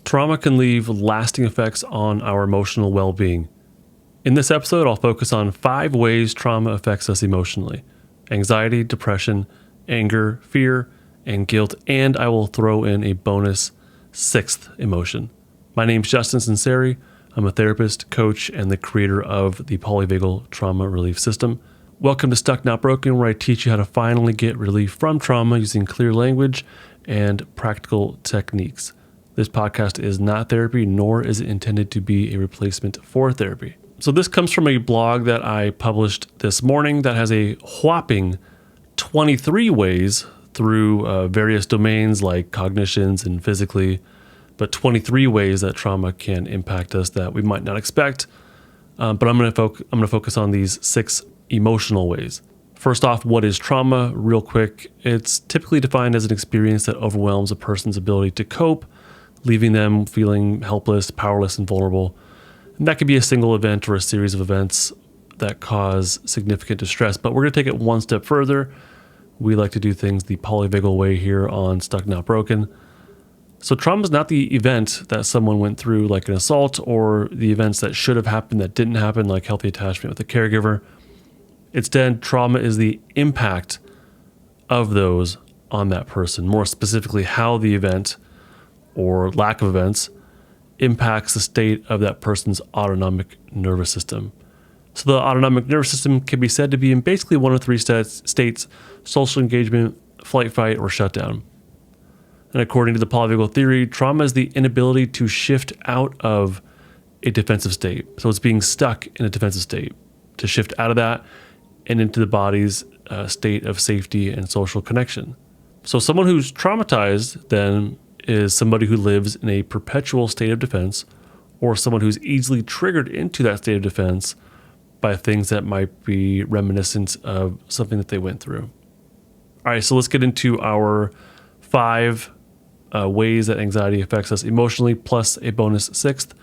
Trauma can leave lasting effects on our emotional well-being. In this episode, I'll focus on 5 ways trauma affects us emotionally: anxiety, depression, anger, fear, and guilt, and I will throw in a bonus 6th emotion. My name's Justin Sinceri. I'm a therapist, coach, and the creator of the Polyvagal Trauma Relief System. Welcome to Stuck Not Broken, where I teach you how to finally get relief from trauma using clear language and practical techniques. This podcast is not therapy, nor is it intended to be a replacement for therapy. So this comes from a blog that I published this morning that has a whopping 23 ways through various domains like cognitions and physically, but 23 ways that trauma can impact us that we might not expect. But I'm going to focus on these 6 emotional ways. First off, what is trauma? Real quick, it's typically defined as an experience that overwhelms a person's ability to cope, leaving them feeling helpless, powerless, and vulnerable. And that could be a single event or a series of events that cause significant distress. But we're going to take it one step further. We like to do things the polyvagal way here on Stuck Not Broken. So trauma is not the event that someone went through, like an assault, or the events that should have happened that didn't happen, like healthy attachment with a caregiver. Instead, trauma is the impact of those on that person. More specifically, how the event or lack of events impacts the state of that person's autonomic nervous system. So the autonomic nervous system can be said to be in basically one of 3 states: social engagement, flight, fight, or shutdown. And according to the Polyvagal Theory, trauma is the inability to shift out of a defensive state. So it's being stuck in a defensive state, to shift out of that and into the body's state of safety and social connection. So someone who's traumatized then is somebody who lives in a perpetual state of defense, or someone who's easily triggered into that state of defense by things that might be reminiscent of something that they went through. All right, so let's get into our 5 ways that anxiety affects us emotionally, plus a bonus 6th.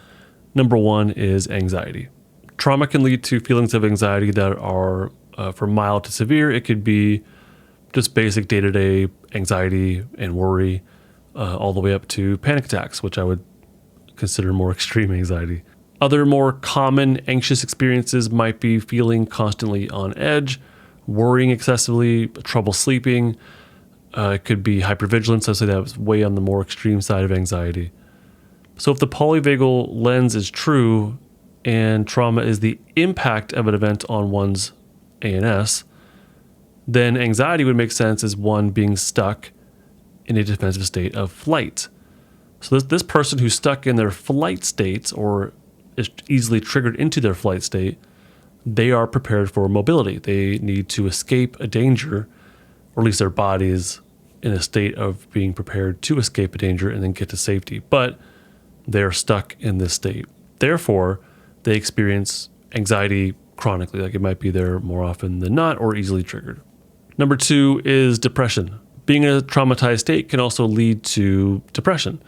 Number 1 is anxiety. Trauma can lead to feelings of anxiety that are from mild to severe. It could be just basic day-to-day anxiety and worry, all the way up to panic attacks, which I would consider more extreme anxiety. Other more common anxious experiences might be feeling constantly on edge, worrying excessively, trouble sleeping. It could be hypervigilance. I'd say that was way on the more extreme side of anxiety. So if the polyvagal lens is true and trauma is the impact of an event on one's ANS, then anxiety would make sense as one being stuck in a defensive state of flight. So this person who's stuck in their flight state or is easily triggered into their flight state, they are prepared for mobility. They need to escape a danger, or at least their body is in a state of being prepared to escape a danger and then get to safety. But they're stuck in this state. Therefore, they experience anxiety chronically, like it might be there more often than not or easily triggered. Number 2 is depression. Being in a traumatized state can also lead to depression.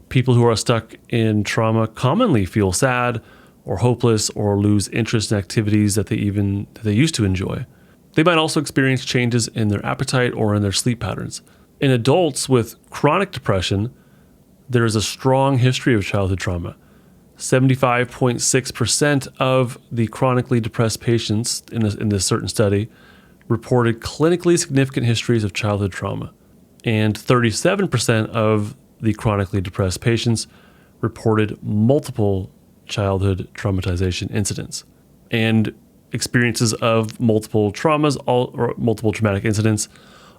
People who are stuck in trauma commonly feel sad or hopeless or lose interest in activities that they used to enjoy. They might also experience changes in their appetite or in their sleep patterns. In adults with chronic depression, there is a strong history of childhood trauma. 75.6% of the chronically depressed patients in this certain study reported clinically significant histories of childhood trauma. And 37% of the chronically depressed patients reported multiple childhood traumatization incidents. And experiences of multiple traumas or multiple traumatic incidents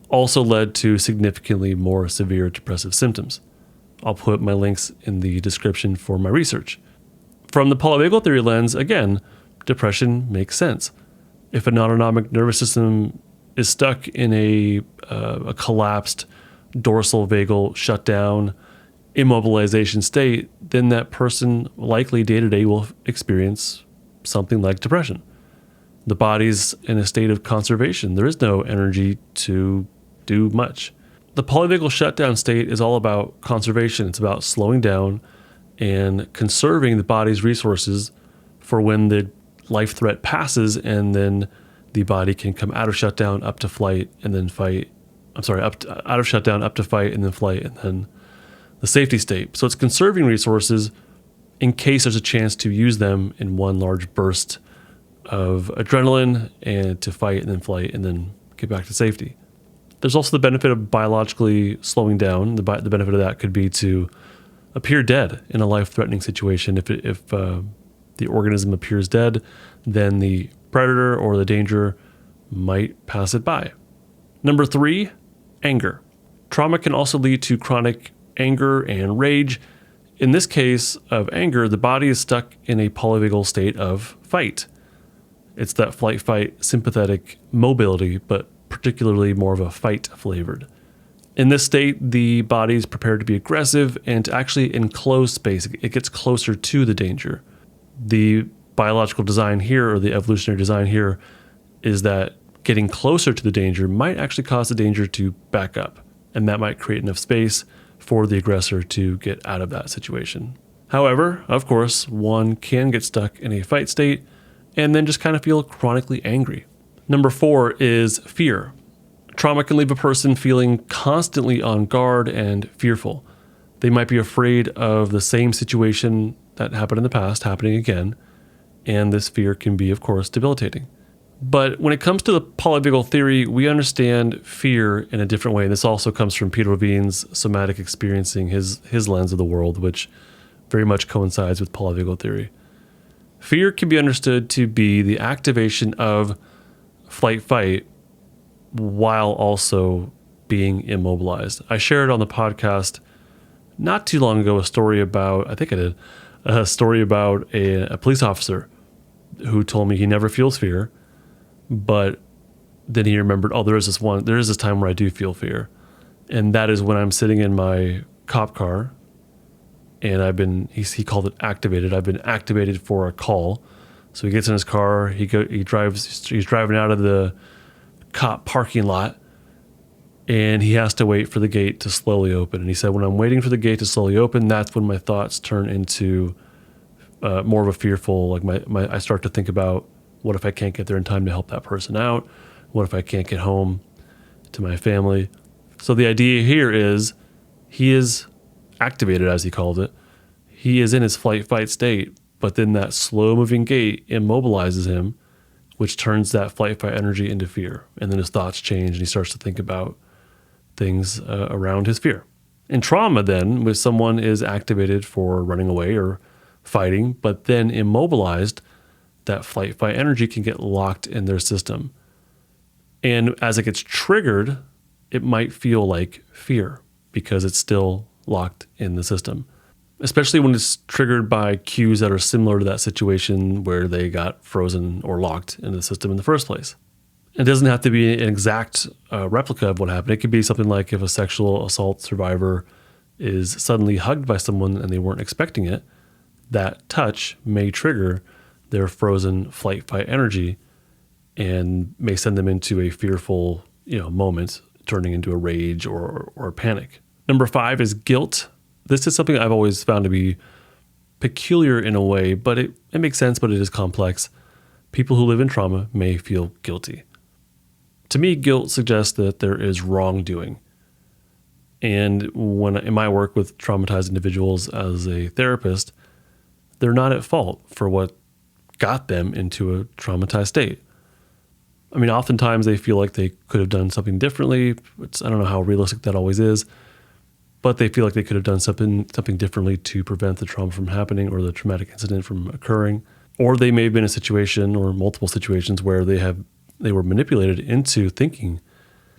also led to significantly more severe depressive symptoms. I'll put my links in the description for my research. From the polyvagal theory lens, again, depression makes sense. If an autonomic nervous system is stuck in a collapsed dorsal vagal shutdown, immobilization state, then that person likely day-to-day will experience something like depression. The body's in a state of conservation. There is no energy to do much. The polyvagal shutdown state is all about conservation. It's about slowing down and conserving the body's resources for when the life threat passes, and then the body can come out of shutdown up to flight and then fight. Out of shutdown up to fight and then flight, and then the safety state. So it's conserving resources in case there's a chance to use them in one large burst of adrenaline and to fight and then flight and then get back to safety. There's also the benefit of biologically slowing down. The benefit of that could be to appear dead in a life-threatening situation. If the organism appears dead, then the predator or the danger might pass it by. Number 3, anger. Trauma can also lead to chronic anger and rage. In this case of anger, the body is stuck in a polyvagal state of fight. It's that flight-fight sympathetic mobility, but particularly more of a fight flavored. In this state, the body is prepared to be aggressive and to actually enclose space. It gets closer to the danger. The biological design here, or the evolutionary design here, is that getting closer to the danger might actually cause the danger to back up, and that might create enough space for the aggressor to get out of that situation. However, of course, one can get stuck in a fight state and then just kind of feel chronically angry. Number 4 is fear. Trauma can leave a person feeling constantly on guard and fearful. They might be afraid of the same situation that happened in the past happening again, and this fear can be, of course, debilitating. But when it comes to the polyvagal theory, we understand fear in a different way. This also comes from Peter Levine's somatic experiencing, his lens of the world, which very much coincides with polyvagal theory. Fear can be understood to be the activation of flight-fight while also being immobilized. I shared on the podcast not too long ago a story about a police officer who told me he never feels fear, but then he remembered, there is this time where I do feel fear. And that is when I'm sitting in my cop car and he called it activated. I've been activated for a call. So he gets in his car, he's driving out of the cop parking lot, and he has to wait for the gate to slowly open. And he said, when I'm waiting for the gate to slowly open, that's when my thoughts turn into more of a fearful, I start to think about, what if I can't get there in time to help that person out? What if I can't get home to my family? So the idea here is he is activated, as he called it. He is in his flight-fight state, but then that slow-moving gate immobilizes him, which turns that flight-fight energy into fear. And then his thoughts change, and he starts to think about things around his fear. In trauma, then, when someone is activated for running away or fighting, but then immobilized, that flight-fight energy can get locked in their system. And as it gets triggered, it might feel like fear because it's still locked in the system, especially when it's triggered by cues that are similar to that situation where they got frozen or locked in the system in the first place. It doesn't have to be an exact replica of what happened. It could be something like if a sexual assault survivor is suddenly hugged by someone and they weren't expecting it, that touch may trigger their frozen flight-fight energy and may send them into a fearful, moment, turning into a rage or panic. Number 5 is guilt. This is something I've always found to be peculiar in a way, but it makes sense, but it is complex. People who live in trauma may feel guilty. To me, guilt suggests that there is wrongdoing. And when in my work with traumatized individuals as a therapist, they're not at fault for what got them into a traumatized state. I mean, oftentimes they feel like they could have done something differently. I don't know how realistic that always is, but they feel like they could have done something differently to prevent the trauma from happening or the traumatic incident from occurring. Or they may have been in a situation or multiple situations where they were manipulated into thinking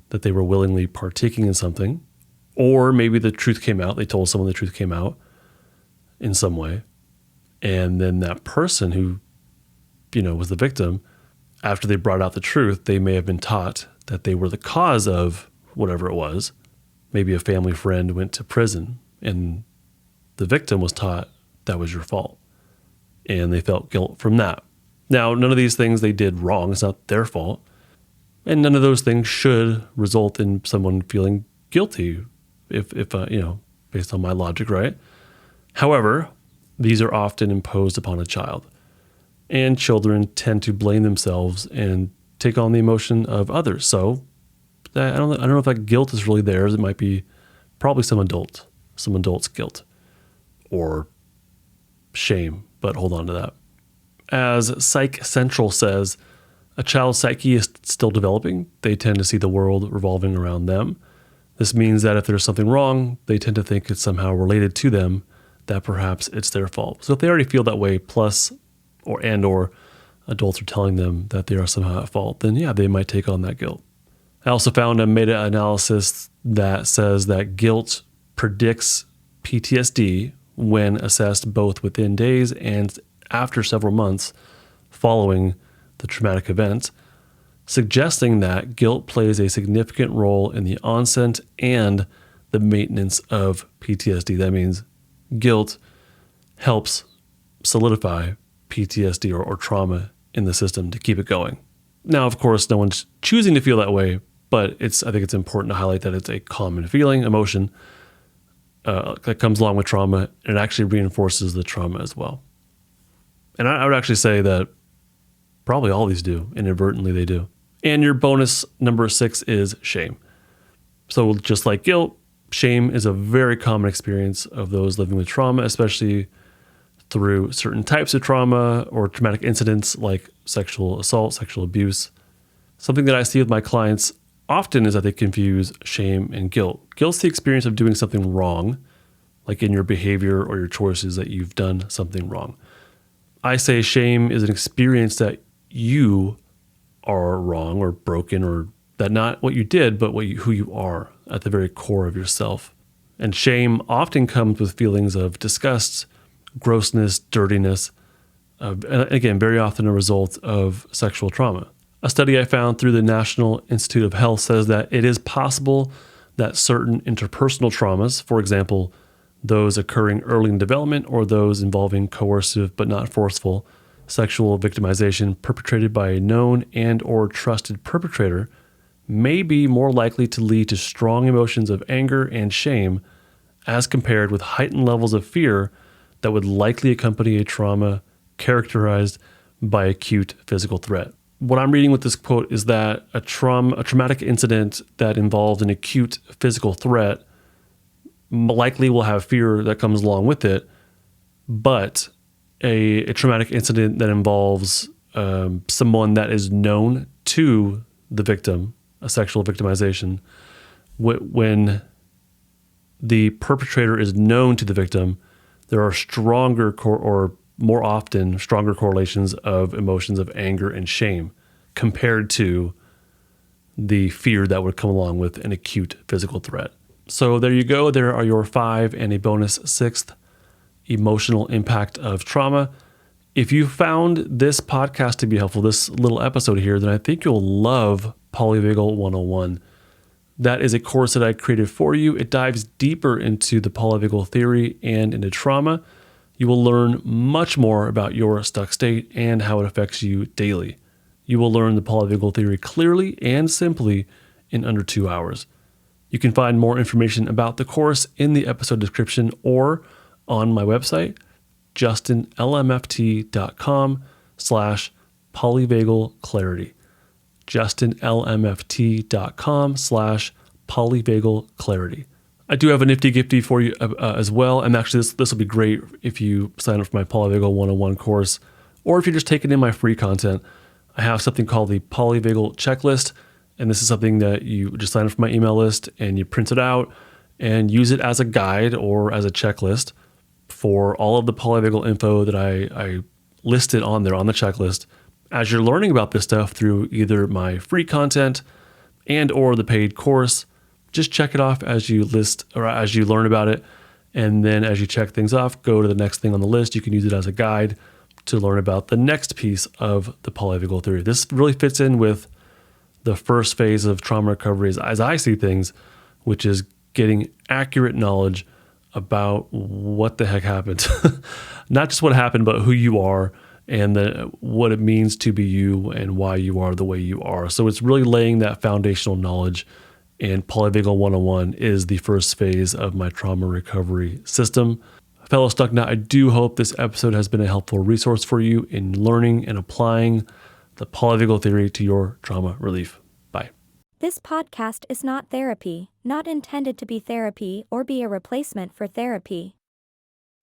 that they were willingly partaking in something, or maybe the truth came out. They told someone the truth came out in some way, and then that person who was the victim, after they brought out the truth, they may have been taught that they were the cause of whatever it was. Maybe a family friend went to prison and the victim was taught that was your fault, and they felt guilt from that. Now, none of these things they did wrong. It's not their fault. And none of those things should result in someone feeling guilty if based on my logic, right? However, these are often imposed upon a child. And children tend to blame themselves and take on the emotion of others. So I don't know if that guilt is really theirs. It might be probably some adult some adults' guilt or shame, but hold on to that. As Psych Central says, a child's psyche is still developing. They tend to see the world revolving around them. This means that if there's something wrong, they tend to think it's somehow related to them, that perhaps it's their fault. So if they already feel that way, plus or adults are telling them that they are somehow at fault, then yeah, they might take on that guilt. I also found a meta-analysis that says that guilt predicts PTSD when assessed both within days and after several months following the traumatic event, suggesting that guilt plays a significant role in the onset and the maintenance of PTSD. That means guilt helps solidify PTSD or trauma in the system to keep it going. Now, of course, no one's choosing to feel that way, but I think it's important to highlight that it's a common feeling, emotion that comes along with trauma, and it actually reinforces the trauma as well. And I would actually say that probably all these do, inadvertently they do. And your bonus number 6 is shame. So just like guilt, shame is a very common experience of those living with trauma, especially through certain types of trauma or traumatic incidents like sexual assault, sexual abuse. Something that I see with my clients often is that they confuse shame and guilt. Guilt's the experience of doing something wrong, like in your behavior or your choices that you've done something wrong. I say shame is an experience that you are wrong or broken, or that not what you did, but who you are at the very core of yourself. And shame often comes with feelings of disgust, grossness, dirtiness, and again, very often a result of sexual trauma. A study I found through the National Institute of Health says that it is possible that certain interpersonal traumas, for example, those occurring early in development or those involving coercive but not forceful sexual victimization perpetrated by a known and or trusted perpetrator, may be more likely to lead to strong emotions of anger and shame as compared with heightened levels of fear that would likely accompany a trauma characterized by acute physical threat. What I'm reading with this quote is that a traumatic incident that involved an acute physical threat likely will have fear that comes along with it, but a traumatic incident that involves someone that is known to the victim, a sexual victimization, when the perpetrator is known to the victim, there are stronger or more often stronger correlations of emotions of anger and shame compared to the fear that would come along with an acute physical threat. So there you go. There are your 5 and a bonus 6th emotional impact of trauma. If you found this podcast to be helpful, this little episode here, then I think you'll love Polyvagal 101. That is a course that I created for you. It dives deeper into the polyvagal theory and into trauma. You will learn much more about your stuck state and how it affects you daily. You will learn the polyvagal theory clearly and simply in under 2 hours. You can find more information about the course in the episode description or on my website, justinlmft.com/polyvagal-clarity. justinlmft.com/polyvagal-clarity. I do have a nifty gifty for you as well. And actually, this will be great if you sign up for my Polyvagal 101 course, or if you're just taking in my free content. I have something called the Polyvagal Checklist, and this is something that you just sign up for my email list and you print it out and use it as a guide or as a checklist for all of the polyvagal info that I listed on there on the checklist. As you're learning about this stuff through either my free content and or the paid course, just check it off as you list or as you learn about it. And then as you check things off, go to the next thing on the list. You can use it as a guide to learn about the next piece of the polyvagal theory. This really fits in with the first phase of trauma recovery as I see things, which is getting accurate knowledge about what the heck happened. Not just what happened, but who you are and what it means to be you and why you are the way you are. So it's really laying that foundational knowledge, and Polyvagal 101 is the first phase of my trauma recovery system. Fellow Stucknut, I do hope this episode has been a helpful resource for you in learning and applying the polyvagal theory to your trauma relief. Bye. This podcast is not therapy, not intended to be therapy or be a replacement for therapy.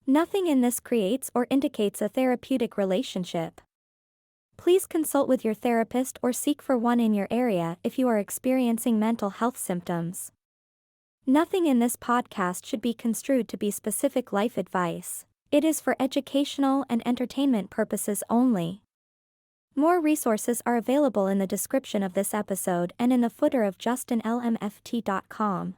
Nothing in this creates or indicates a therapeutic relationship. Please consult with your therapist or seek for one in your area if you are experiencing mental health symptoms. Nothing in this podcast should be construed to be specific life advice. It is for educational and entertainment purposes only. More resources are available in the description of this episode and in the footer of justinlmft.com.